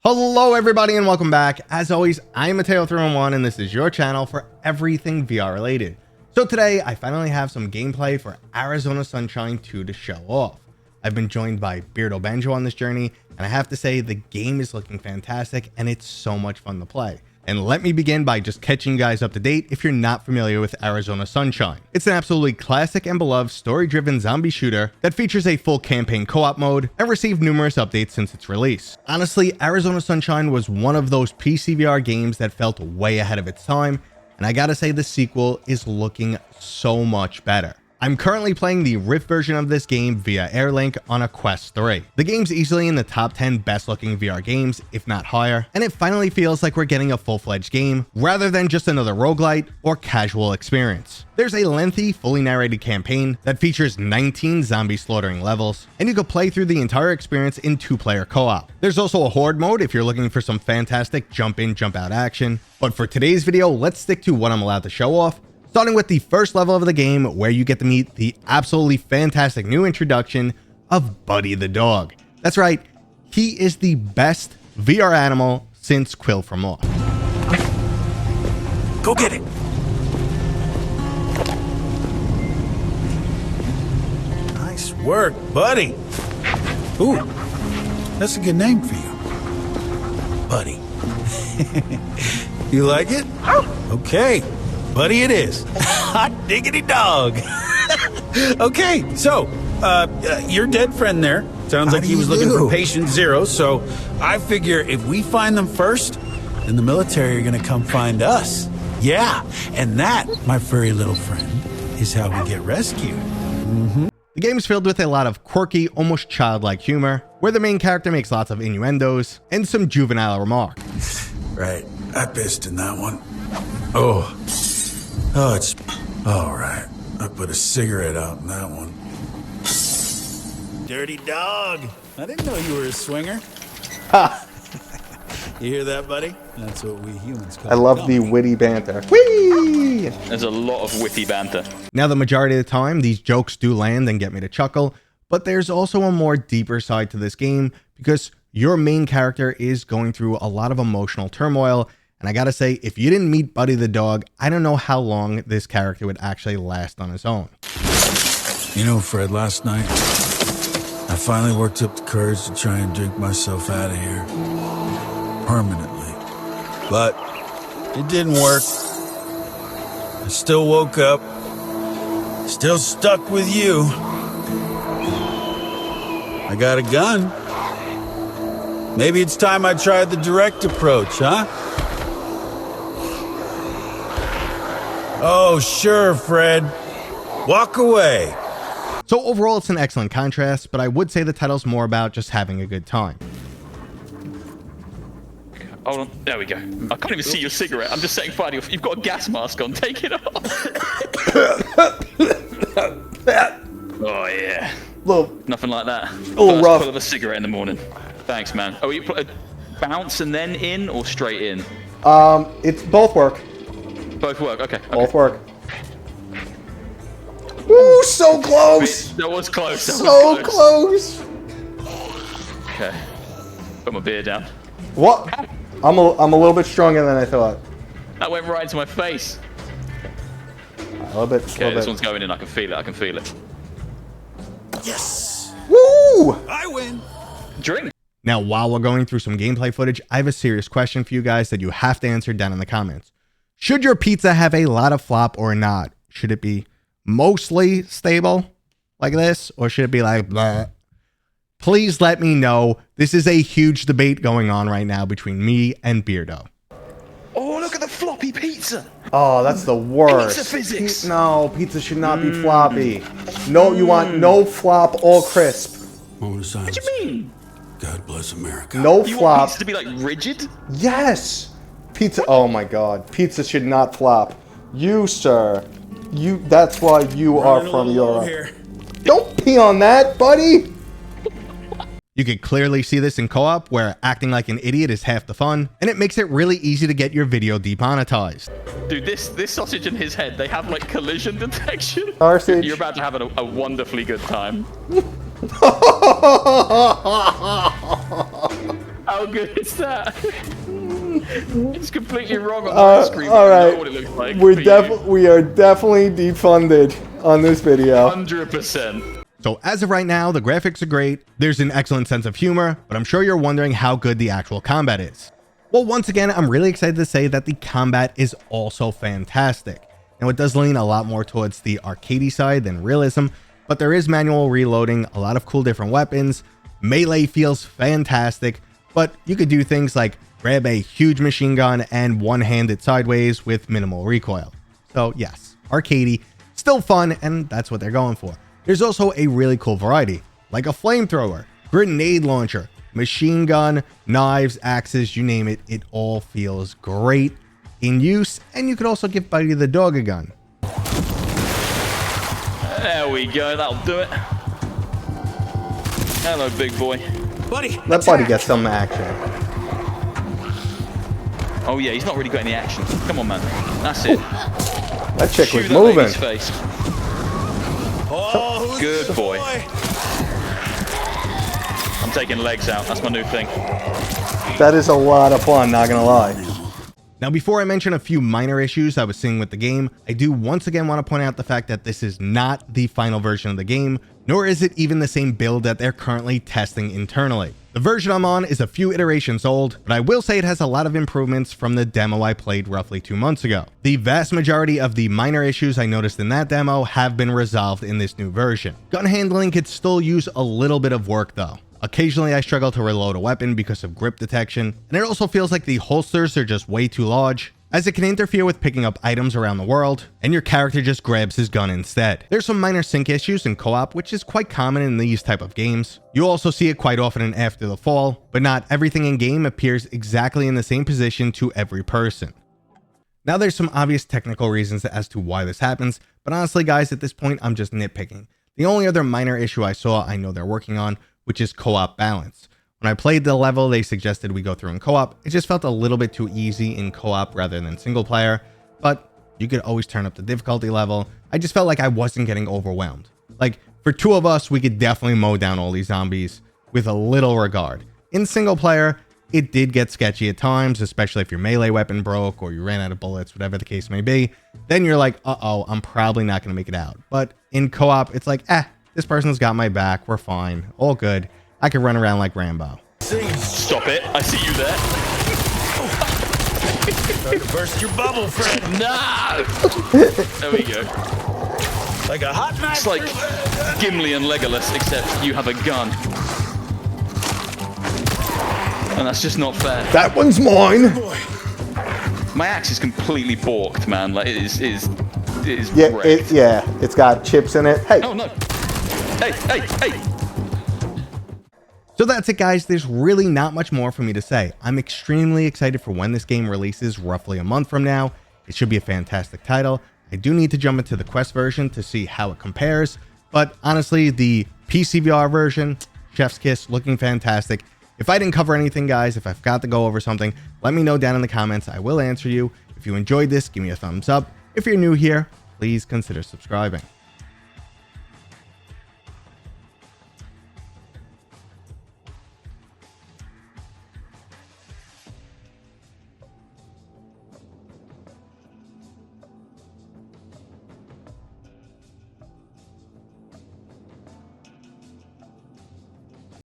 Hello everybody and welcome back. As always, I am Mateo311 and this is your channel for everything VR related. So today I finally have some gameplay for Arizona Sunshine 2 to show off. I've been joined by Beardo Banjo on this journey, and I have to say the game is looking fantastic and it's so much fun to play. And let me begin by just catching you guys up to date if you're not familiar with Arizona Sunshine. It's an absolutely classic and beloved story-driven zombie shooter that features a full campaign co-op mode and received numerous updates since its release. Honestly, Arizona Sunshine was one of those PC VR games that felt way ahead of its time, and I gotta say the sequel is looking so much better. I'm currently playing the Rift version of this game via Airlink on a Quest 3. The game's easily in the top 10 best looking VR games, if not higher, and it finally feels like we're getting a full-fledged game rather than just another roguelite or casual experience. There's a lengthy, fully narrated campaign that features 19 zombie slaughtering levels, and you can play through the entire experience in 2-player co-op. There's also a horde mode if you're looking for some fantastic jump in, jump out action, but for today's video, let's stick to what I'm allowed to show off, starting with the first level of the game where you get to meet the absolutely fantastic new introduction of Buddy the dog. That's right, he is the best VR animal since Quill from Off. Go get it. Nice work, Buddy. Ooh, that's a good name for you. Buddy. You like it? Okay. Buddy it is. Hot diggity dog. Okay, so, your dead friend there sounds like he was looking for patient zero, so I figure if we find them first, then the military are gonna come find us. Yeah, and that, my furry little friend, is how we get rescued. The game is filled with a lot of quirky, almost childlike humor, where the main character makes lots of innuendos and some juvenile remarks. Right, I pissed in that one. Oh, it's all right. I put a cigarette out in that one. Dirty dog. I didn't know you were a swinger. Ha! You hear that, buddy? That's what we humans call I love the witty banter. Whee! There's a lot of witty banter. Now, the majority of the time, these jokes do land and get me to chuckle, but there's also a more deeper side to this game because your main character is going through a lot of emotional turmoil. And I gotta say, if you didn't meet Buddy the dog, I don't know how long this character would actually last on his own. You know, Fred, last night, I finally worked up the courage to try and drink myself out of here. Permanently. But it didn't work. I still woke up. Still stuck with you. I got a gun. Maybe it's time I tried the direct approach, huh? Oh, sure, Fred. Walk away. So overall, it's an excellent contrast, but I would say the title's more about just having a good time. Hold on, there we go. I can't even see your cigarette. I'm just setting fire to your... You've got a gas mask on. Take it off. Oh, yeah. Nothing like that. Little rough. Pull of a cigarette in the morning. Thanks, man. Oh, you put a bounce and then in or straight in? It's both work. Both work, okay. Both work. Ooh, so close! That was close. So close! Okay. Put my beer down. What? I'm a little bit stronger than I thought. That went right into my face. A little bit. Okay, this one's going in. I can feel it. I can feel it. Yes. Woo! I win. Drink. Now, while we're going through some gameplay footage, I have a serious question for you guys that you have to answer down in the comments. Should your pizza have a lot of flop or not? Should it be mostly stable like this, or should it be like blah? Please let me know. This is a huge debate going on right now between me and Beardo. Oh, look at the floppy pizza. Oh, that's the worst. Pizza physics. No, pizza should not be floppy. No, you want no flop, all crisp. Moment of silence. What do you mean? God bless America. No You want flop. pizza to be like rigid? Yes. Pizza. Oh my God. Pizza should not flop. You, sir. That's why you are from Europe. Don't pee on that, buddy. You can clearly see this in co-op where acting like an idiot is half the fun, and it makes it really easy to get your video demonetized. Dude, this sausage in his head, they have like collision detection. Sausage. You're about to have a wonderfully good time. How good is that? It's completely wrong on my screen. All I right, know what it looks like. we are definitely defunded on this video. 100%. So as of right now, the graphics are great, there's an excellent sense of humor, but I'm sure you're wondering how good the actual combat is. Well, once again, I'm really excited to say that the combat is also fantastic. Now, it does lean a lot more towards the arcadey side than realism, but there is manual reloading, a lot of cool different weapons, melee feels fantastic, but you could do things like grab a huge machine gun and one-hand it sideways with minimal recoil. So yes, arcadey, still fun, and that's what they're going for. There's also a really cool variety, like a flamethrower, grenade launcher, machine gun, knives, axes, you name it, it all feels great in use, and you could also give Buddy the dog a gun. There we go, that'll do it. Hello, big boy. Buddy, Let Buddy get some action. Oh yeah, he's not really got any action. Come on, man. That's it. That chick was Shoot that moving. lady's face. Oh, who's Good the boy. I'm taking legs out. That's my new thing. That is a lot of fun, not gonna lie. Now, before I mention a few minor issues I was seeing with the game, I do once again want to point out the fact that this is not the final version of the game, nor is it even the same build that they're currently testing internally. The version I'm on is a few iterations old, but I will say it has a lot of improvements from the demo I played roughly 2 months ago. The vast majority of the minor issues I noticed in that demo have been resolved in this new version. Gun handling could still use a little bit of work though. Occasionally I struggle to reload a weapon because of grip detection, and it also feels like the holsters are just way too large, as it can interfere with picking up items around the world, and your character just grabs his gun instead. There's some minor sync issues in co-op, which is quite common in these type of games. You also see it quite often in After the Fall, but not everything in game appears exactly in the same position to every person. Now there's some obvious technical reasons as to why this happens, but honestly guys, at this point I'm just nitpicking. The only other minor issue I saw I know they're working on, which is co-op balance. When I played the level they suggested we go through in co-op, it just felt a little bit too easy in co-op rather than single player, but you could always turn up the difficulty level. I just felt like I wasn't getting overwhelmed. Like, for 2 of us, we could definitely mow down all these zombies with a little regard. In single player, it did get sketchy at times, especially if your melee weapon broke or you ran out of bullets, whatever the case may be. Then you're like, uh-oh, I'm probably not going to make it out. But in co-op, it's like, this person's got my back, we're fine, all good. I can run around like Rambo. Stop it, I see you there. Trying to burst your bubble, friend. No! There we go. Like a hot knife. It's like Gimli and Legolas, except you have a gun. And that's just not fair. That one's mine. My axe is completely balked, man. Like, it is Yeah, wrecked. it's got chips in it. Hey, Oh no. Hey! So that's it guys, there's really not much more for me to say. I'm extremely excited for when this game releases roughly a month from now. It should be a fantastic title. I do need to jump into the Quest version to see how it compares, but honestly the PC VR version, chef's kiss, looking fantastic. If I didn't cover anything guys, if I forgot to go over something, let me know down in the comments. I will answer you. If you enjoyed this, give me a thumbs up. If you're new here, please consider subscribing.